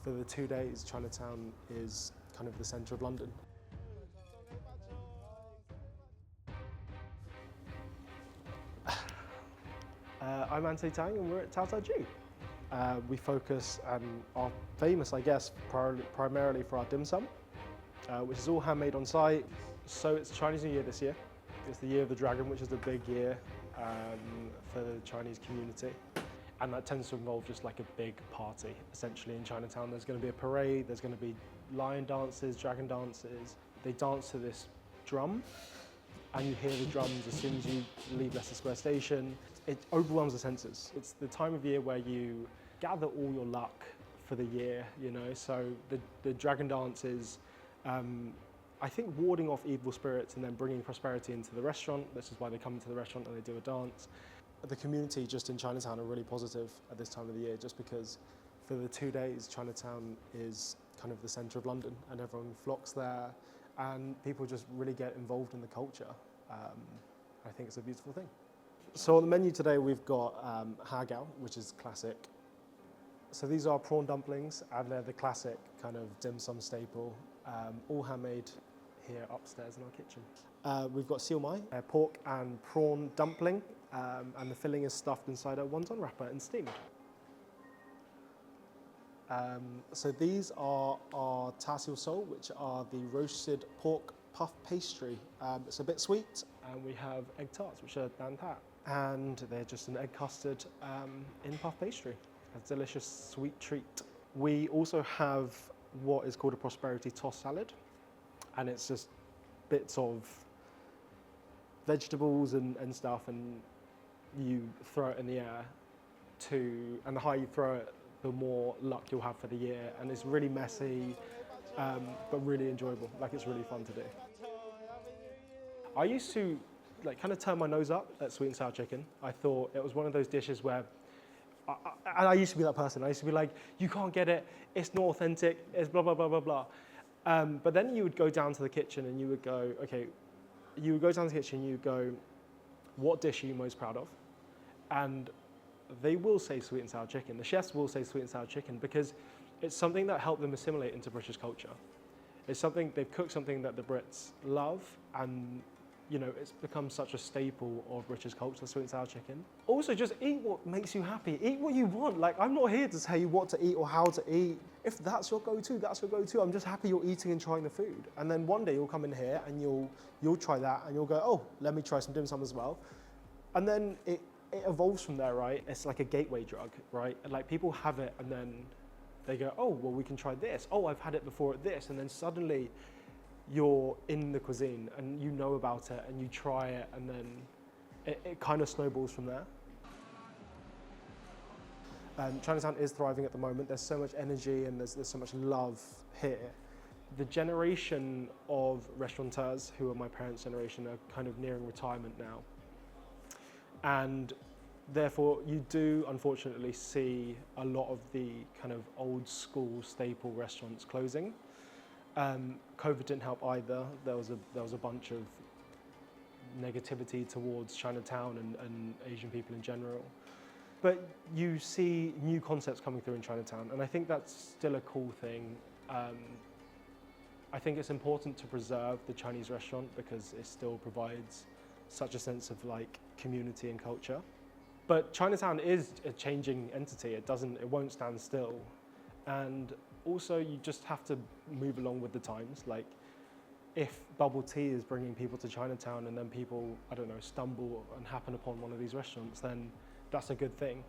For the 2 days, Chinatown is kind of the centre of London. I'm Tang and we're at Tao Tao Ju. We focus and are famous, I guess, primarily for our dim sum, which is all handmade on site. So it's Chinese New Year this year. It's the Year of the Dragon, which is a big year for the Chinese community. And that tends to involve just like a big party, essentially, in Chinatown. There's going to be a parade, there's going to be lion dances, dragon dances. They dance to this drum, and you hear the drums as soon as you leave Leicester Square Station. It overwhelms the senses. It's the time of year where you gather all your luck for the year, you know. So the dragon dance is, I think, warding off evil spirits and then bringing prosperity into the restaurant. This is why they come into the restaurant and they do a dance. The community just in Chinatown are really positive at this time of the year, just because for the 2 days, Chinatown is kind of the centre of London and everyone flocks there and people just really get involved in the culture. I think it's a beautiful thing. So on the menu today, we've got hagao, which is classic. So these are prawn dumplings and they're the classic kind of dim sum staple, all handmade here upstairs in our kitchen. We've got siu mai, a pork and prawn dumpling, and the filling is stuffed inside a wonton wrapper and steamed. So these are our ta siu so, which are the roasted pork puff pastry. It's a bit sweet, and we have egg tarts, which are dan ta, and they're just an egg custard in puff pastry. A delicious sweet treat. We also have what is called a prosperity toss salad, and it's just bits of vegetables and stuff, and you throw it in the air and the higher you throw it, the more luck you'll have for the year. And it's really messy, but really enjoyable. Like, it's really fun to do. I used to like kind of turn my nose up at sweet and sour chicken. I thought it was one of those dishes where I used to be that person. I used to be like, you can't get it, it's not authentic, it's blah, blah, blah, blah, blah. But then you would go down to the kitchen and you would go, okay, you would go down to the kitchen and you would go, what dish are you most proud of? And they will say sweet and sour chicken. The chefs will say sweet and sour chicken because it's something that helped them assimilate into British culture. It's something, they've cooked something that the Brits love, and you know, it's become such a staple of British culture, sweet and sour chicken. Also, just eat what makes you happy. Eat what you want. Like, I'm not here to tell you what to eat or how to eat. If that's your go-to, that's your go-to. I'm just happy you're eating and trying the food. And then one day you'll come in here and you'll try that and you'll go, oh, let me try some dim sum as well. And then it evolves from there, right? It's like a gateway drug, right? And like, people have it and then they go, oh, well, we can try this. Oh, I've had it before at this. And then suddenly you're in the cuisine and you know about it and you try it, and then it kind of snowballs from there. Chinatown is thriving at the moment. There's so much energy and there's so much love here. The generation of restaurateurs who are my parents' generation are kind of nearing retirement now. And therefore you do unfortunately see a lot of the kind of old school staple restaurants closing. COVID didn't help either. There was a bunch of negativity towards Chinatown and Asian people in general. But you see new concepts coming through in Chinatown, and I think that's still a cool thing. I think it's important to preserve the Chinese restaurant because it still provides such a sense of like community and culture. But Chinatown is a changing entity. It won't stand still. And also, you just have to move along with the times. Like, if bubble tea is bringing people to Chinatown and then people, I don't know, stumble and happen upon one of these restaurants, then that's a good thing.